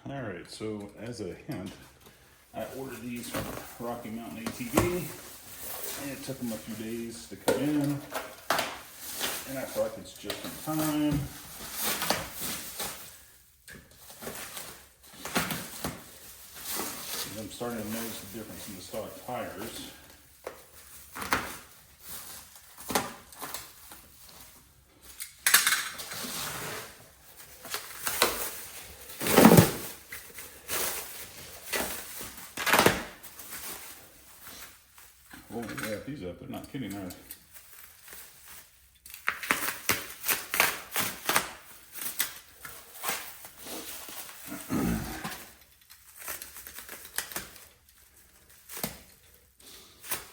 All right, so as a hint, I ordered these from Rocky Mountain ATV, and it took them a few days to come in, and I feel like it's just in time. And I'm starting to notice the difference in the stock tires. Oh, yeah, these up, they're not kidding, are they?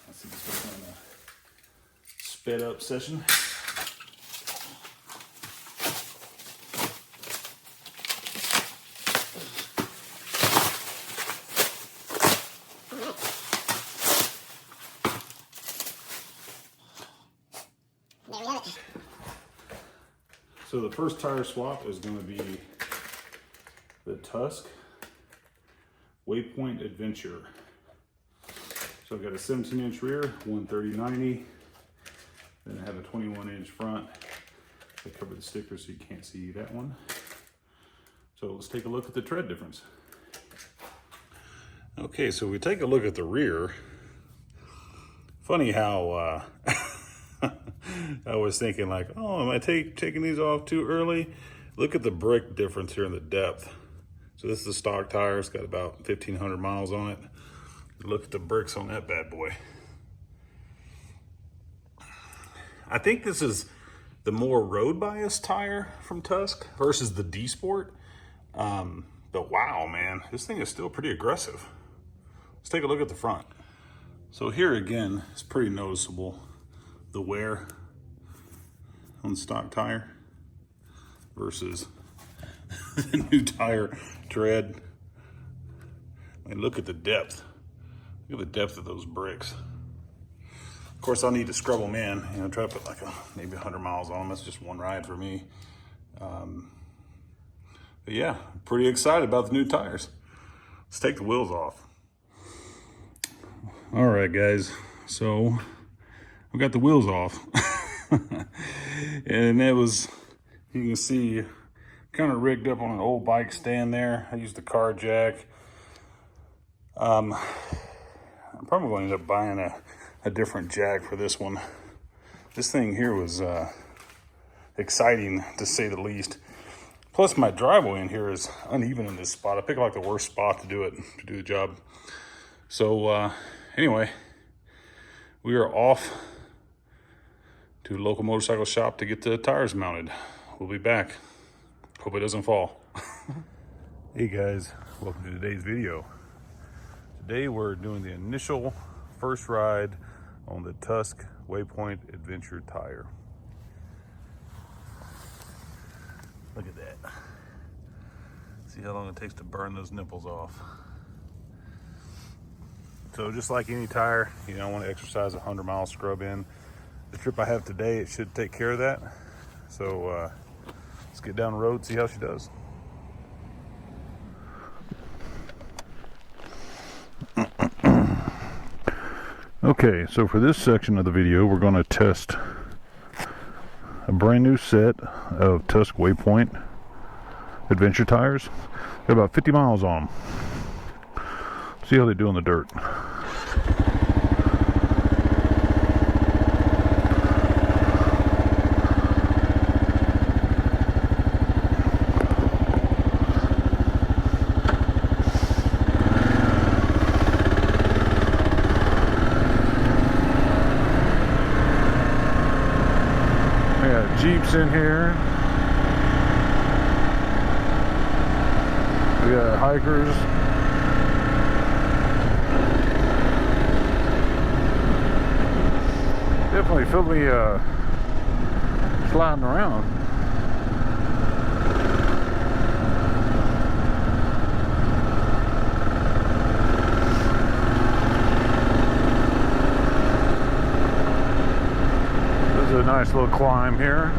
Let's see, this is on a sped up session. So the first tire swap is going to be the Tusk Waypoint Adventure. So I've got a 17-inch rear, 130/90. Then I have a 21-inch front. I cover the sticker so you can't see that one. So let's take a look at the tread difference. Okay, so we take a look at the rear. Funny how I was thinking like, oh, am I taking these off too early? Look at the brick difference here in the depth. So this is a stock tire. It's got about 1,500 miles on it. Look at the bricks on that bad boy. I think this is the more road biased tire from Tusk versus the D Sport. But wow, man, this thing is still pretty aggressive. Let's take a look at the front. So here again, it's pretty noticeable, the wear on the stock tire versus the new tire tread. I mean, look at the depth. Look at the depth of those bricks. Of course, I'll need to scrub them in. You know, try to put like maybe 100 miles on them. That's just one ride for me. But yeah, pretty excited about the new tires. Let's take the wheels off. All right, guys. So we got the wheels off. And it was, you can see, kind of rigged up on an old bike stand there. I used the car jack. I'm probably going to end up buying a different jack for this one. This thing here was exciting, to say the least. Plus my driveway in here is uneven in this spot. I picked like the worst spot to do the job. So anyway, we are off to a local motorcycle shop to get the tires mounted. We'll be back. Hope it doesn't fall. Hey guys, welcome to today's video. Today we're doing the initial first ride on the Tusk Waypoint Adventure tire. Look at that. See how long it takes to burn those nipples off. So just like any tire, you know, I want to exercise 100-mile scrub in. The trip I have today, it should take care of that. So let's get down the road and see how she does. Okay, so for this section of the video, we're going to test a brand new set of Tusk Waypoint Adventure tires. Got about 50 miles on them. See how they do in the dirt. Jeeps in here. We got hikers. Definitely feel me sliding around. This is a nice little climb here.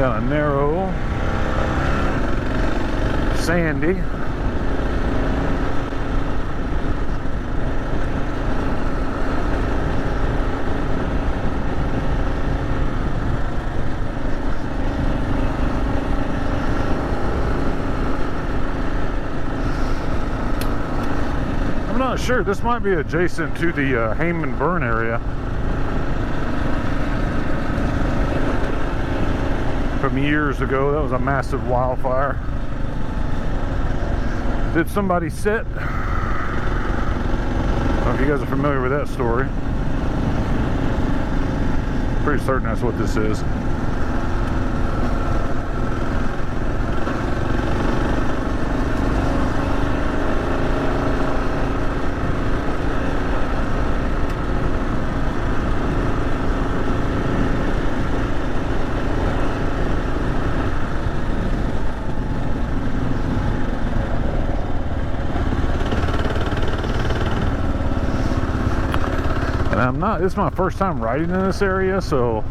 Kind of narrow, sandy. I'm not sure. This might be adjacent to the Hayman burn area from years ago. That was a massive wildfire. Did somebody sit? I don't know if you guys are familiar with that story. Pretty certain that's what this is. This is my first time riding in this area, so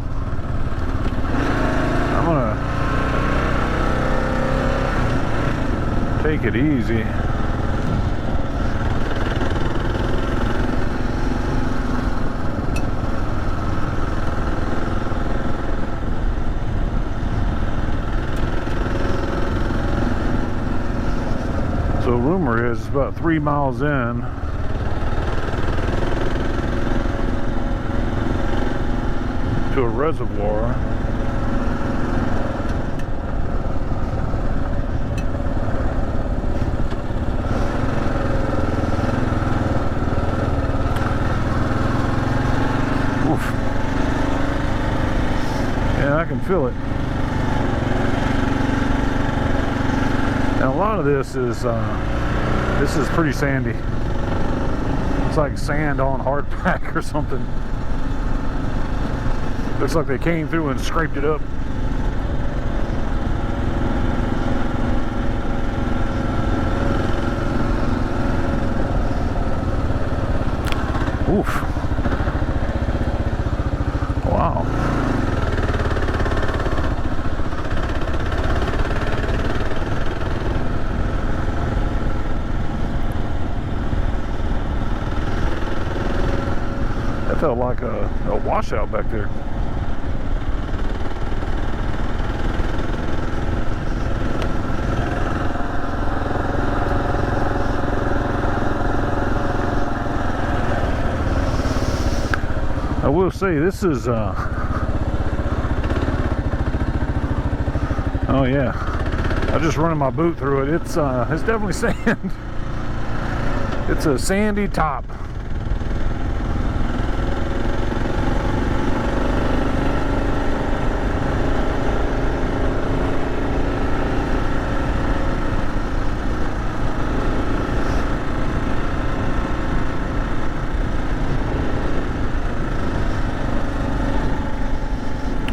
I'm gonna take it easy. So rumor is it's about 3 miles in. To a reservoir. Oof. Yeah, I can feel it. And a lot of this is pretty sandy. It's like sand on hard pack or something. Looks like they came through and scraped it up. Oof. Wow. That felt like a washout back there. I will say this is oh yeah, I just running my boot through it. It's definitely sand. It's a sandy top.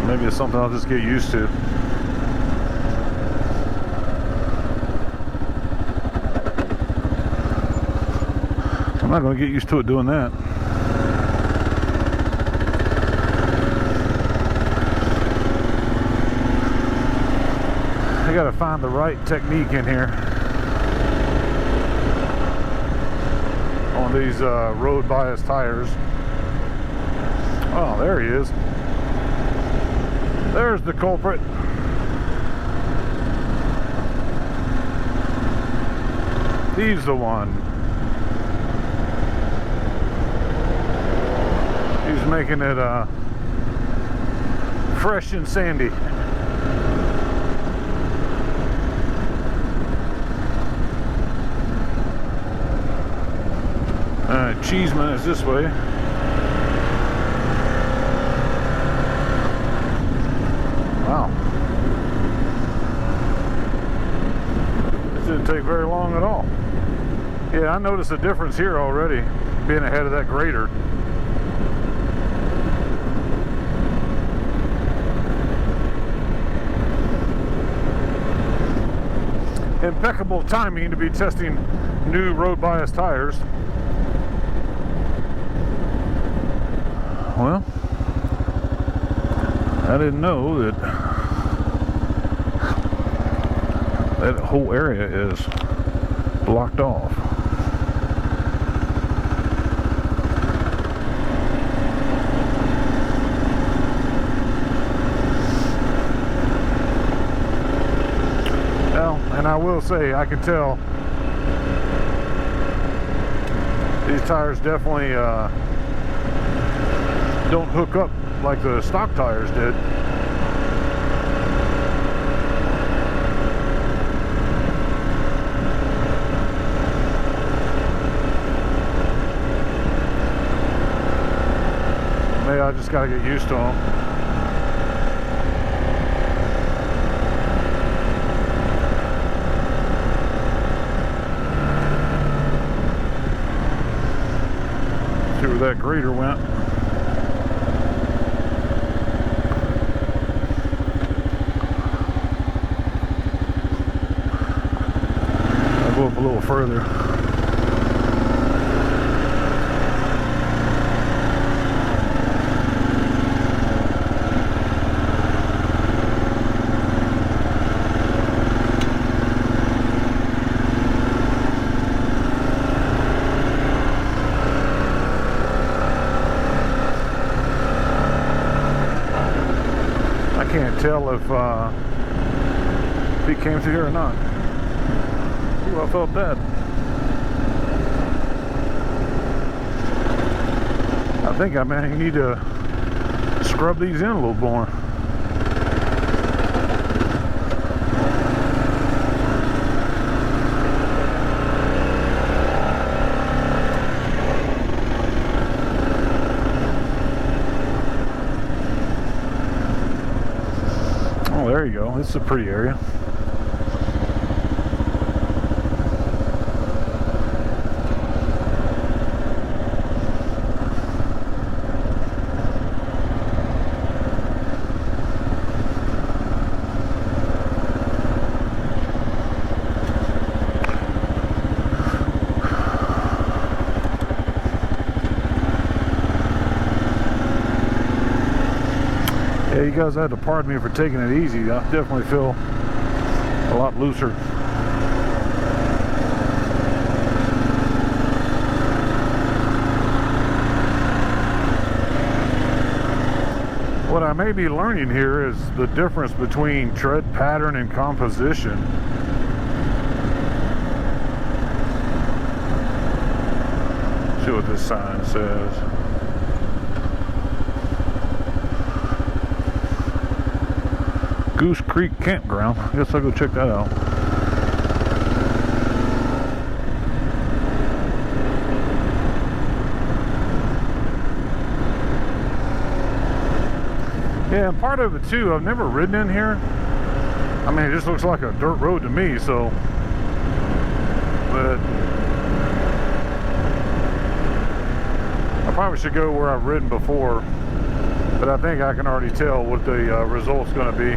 Maybe it's something I'll just get used to. I'm not going to get used to it doing that. I got to find the right technique in here on these road bias tires. Oh, there he is. There's the culprit. He's the one. He's making it fresh and sandy. Alright, Cheeseman is this way. Wow. This didn't take very long at all. Yeah, I noticed a difference here already, being ahead of that grader. Impeccable timing to be testing new road bias tires. Well, I didn't know that that whole area is blocked off. Well, and I will say, I can tell these tires definitely don't hook up like the stock tires did. Maybe I just gotta get used to them. See where that grader went. I'll go up a little further. Tell if he came through here or not. Ooh, I felt that. I think I may need to scrub these in a little more. There you go. This is a pretty area. Yeah, you guys had to pardon me for taking it easy. I definitely feel a lot looser. What I may be learning here is the difference between tread pattern and composition. See what this sign says. Goose Creek Campground. I guess I'll go check that out. Yeah, and part of it too, I've never ridden in here. I mean, it just looks like a dirt road to me, so. But I probably should go where I've ridden before. But I think I can already tell what the result's going to be.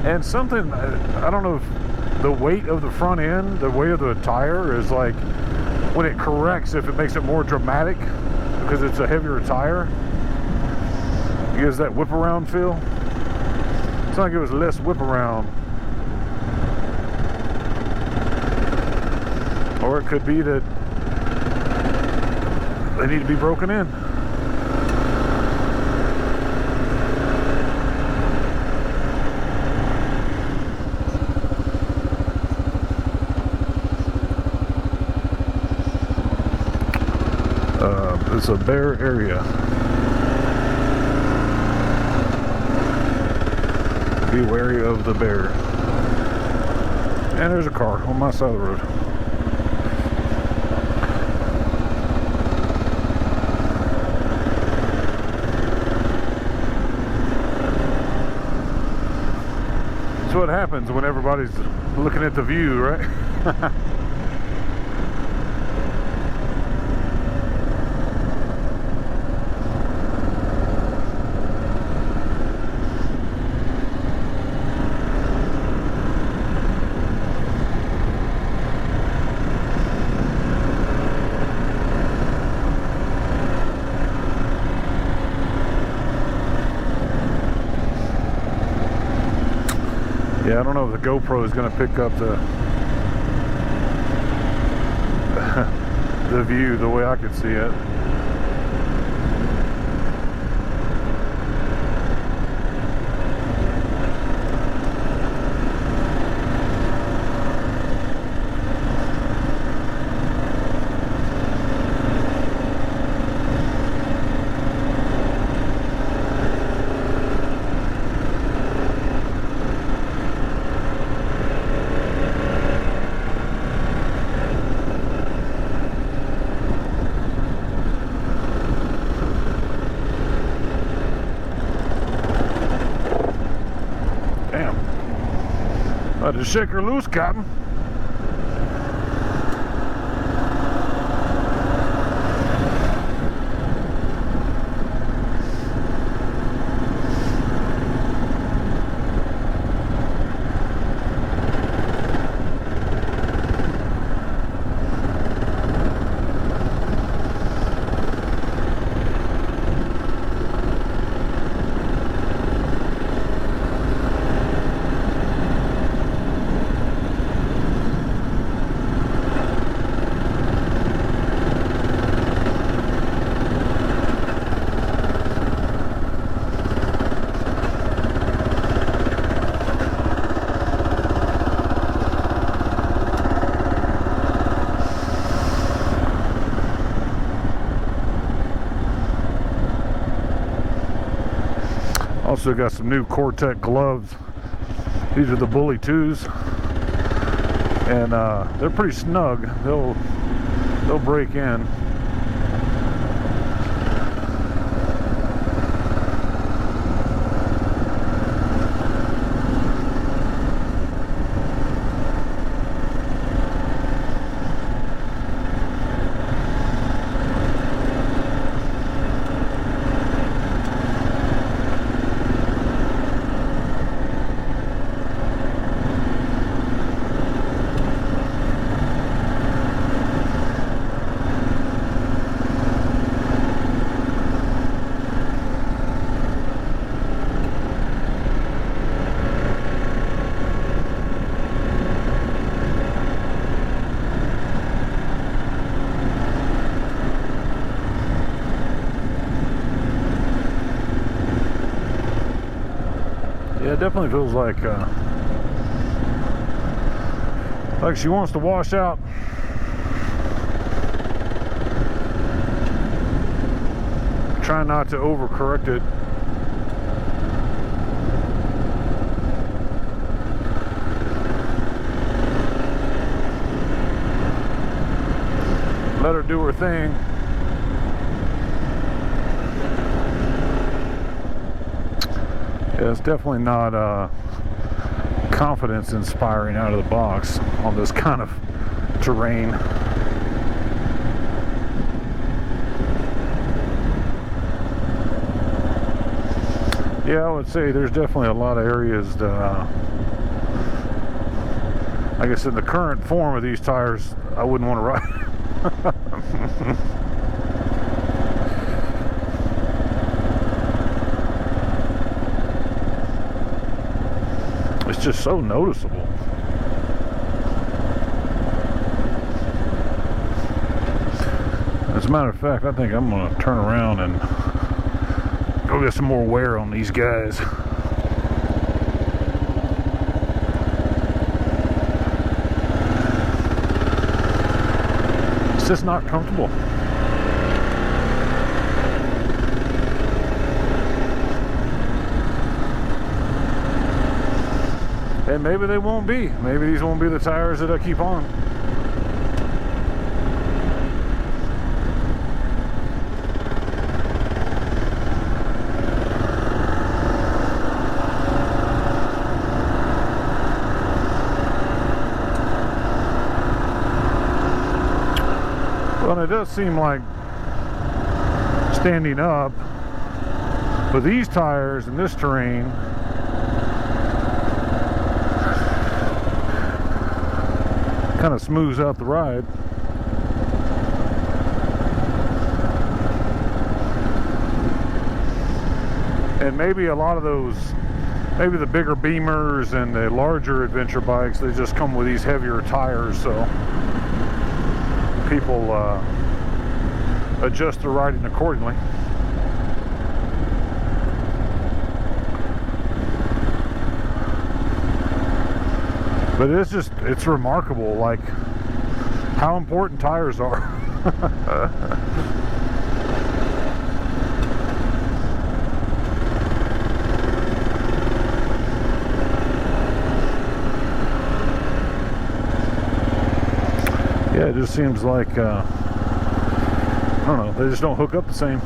And something, I don't know if the weight of the front end, the weight of the tire is like, when it corrects, if it makes it more dramatic because it's a heavier tire, it gives that whip around feel. It's like it was less whip around. Or it could be that they need to be broken in. It's a bare area. Be wary of the bear. And there's a car on my side of the road. That's what happens when everybody's looking at the view, right? Yeah, I don't know if the GoPro is going to pick up the the view the way I could see it. Just shake her loose, Captain. Also got some new CorTech gloves. These are the Bully 2s, and they're pretty snug. They'll break in. Yeah, it definitely feels like she wants to wash out. Try not to overcorrect it. Let her do her thing. Yeah, it's definitely not confidence inspiring out of the box on this kind of terrain. Yeah, I would say there's definitely a lot of areas that, I guess in the current form of these tires, I wouldn't want to ride. It's just so noticeable. As a matter of fact, I think I'm going to turn around and go get some more wear on these guys. It's just not comfortable. And maybe they won't be. Maybe these won't be the tires that I keep on. Well, it does seem like standing up with these tires in this terrain kind of smooths out the ride. And maybe a lot of those maybe the bigger Beamers and the larger adventure bikes, they just come with these heavier tires, so people adjust their riding accordingly. But it's remarkable, like, how important tires are. Yeah, it just seems like, I don't know, they just don't hook up the same.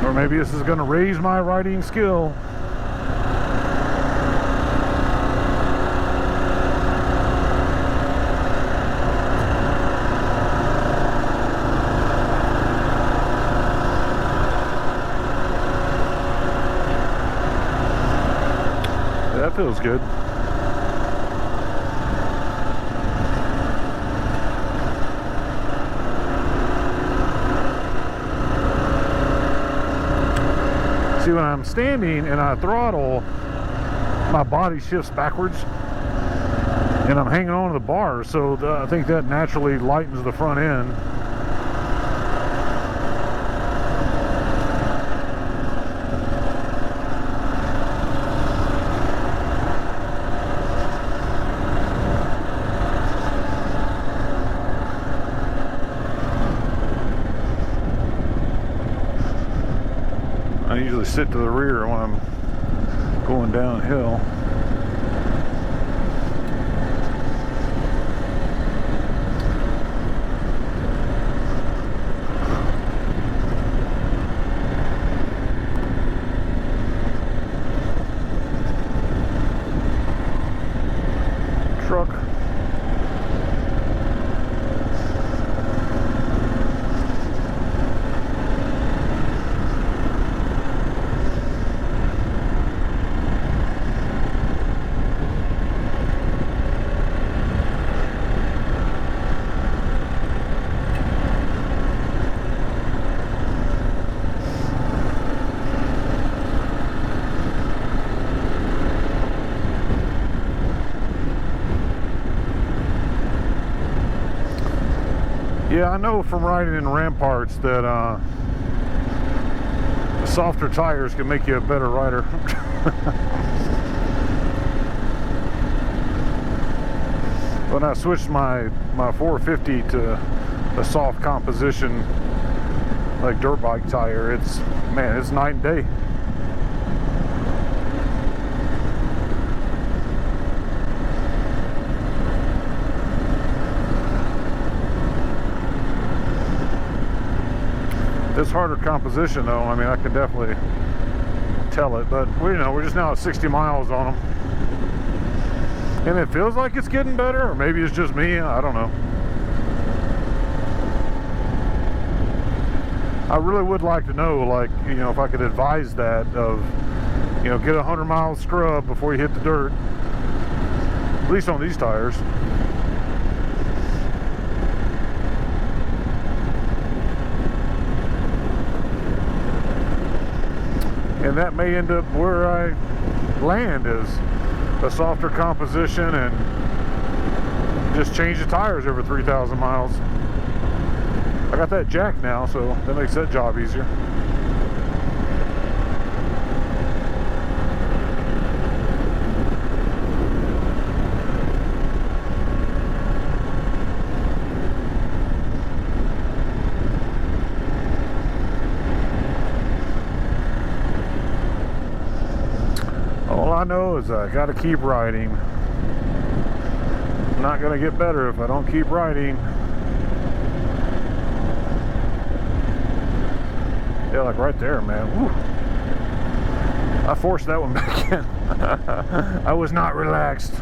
Or maybe this is going to raise my riding skill. That feels good. See, when I'm standing and I throttle, my body shifts backwards and I'm hanging on to the bar, so I think that naturally lightens the front end. I usually sit to the rear when I'm going downhill. Truck. Yeah, I know from riding in ramparts that the softer tires can make you a better rider. When I switched my 450 to a soft composition, like dirt bike tire, it's night and day. This harder composition, though, I mean, I can definitely tell it, but we're just now at 60 miles on them, and it feels like it's getting better, or maybe it's just me, I don't know. I really would like to know, like, if I could advise that of, get a 100-mile scrub before you hit the dirt, at least on these tires. And that may end up where I land, is a softer composition and just change the tires every 3,000 miles. I got that jack now, so that makes that job easier. All I know is I gotta keep riding. I'm not gonna get better if I don't keep riding. Yeah, like right there, man. Woo. I forced that one back in. I was not relaxed.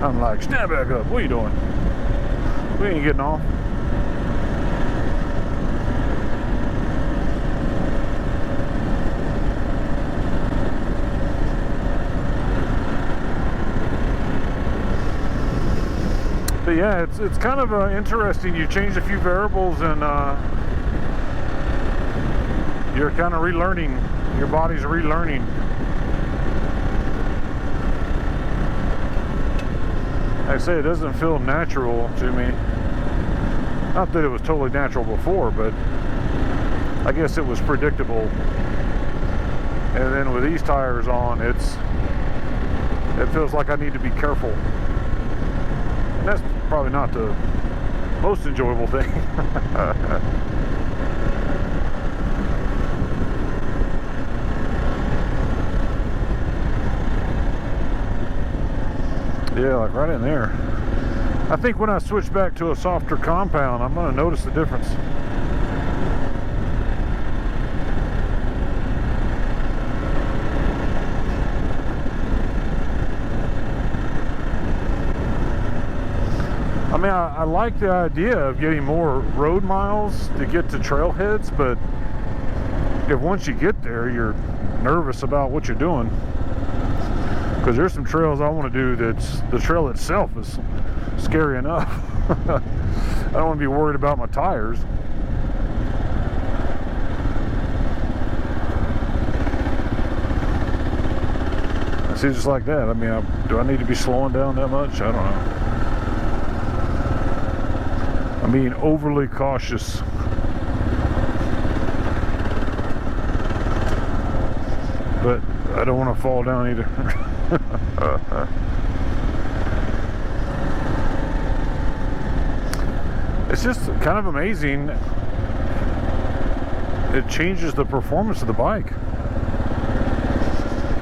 I'm like, stand back up. What are you doing? We ain't getting off. yeah, it's kind of interesting. You change a few variables and you're kind of relearning. Your body's relearning. Like I say, it doesn't feel natural to me. Not that it was totally natural before, but I guess it was predictable. And then with these tires on, it feels like I need to be careful. And that's probably not the most enjoyable thing. Yeah, like right in there. I think when I switch back to a softer compound, I'm going to notice the difference. I mean, I like the idea of getting more road miles to get to trailheads, but if once you get there, you're nervous about what you're doing. Because there's some trails I want to do that's, the trail itself is scary enough. I don't want to be worried about my tires. See, just like that. I mean, do I need to be slowing down that much? I don't know. I'm being overly cautious. But I don't want to fall down either. It's just kind of amazing. It changes the performance of the bike.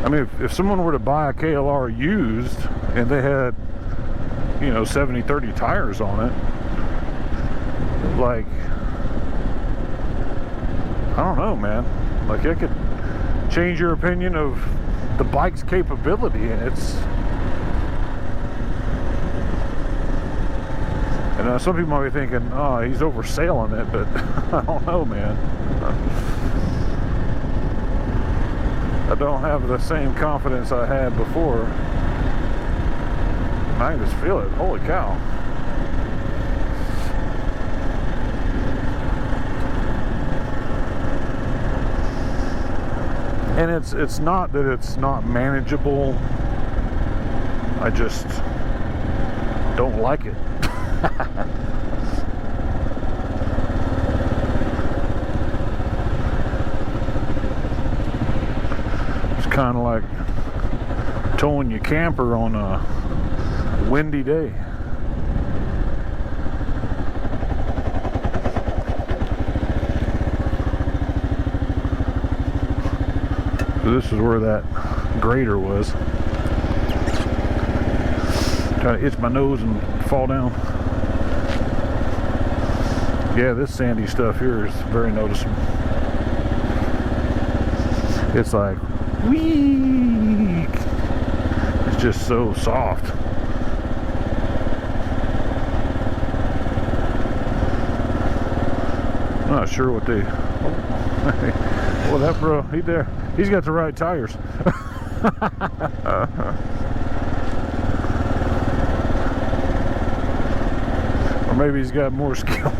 I mean, if someone were to buy a KLR used and they had, you know, 70/30 tires on it, like, I don't know, man. Like, it could change your opinion of the bike's capability, and some people might be thinking, oh, he's overselling it, but I don't know, man. I don't have the same confidence I had before. I can just feel it. Holy cow. And it's not that it's not manageable. I just don't like it. It's kind of like towing your camper on a windy day. So this is where that grader was. Trying to itch my nose and fall down. Yeah, this sandy stuff here is very noticeable. It's like, weak. It's just so soft. I'm not sure what they... Well, that bro, he's got the right tires. Or maybe he's got more skill.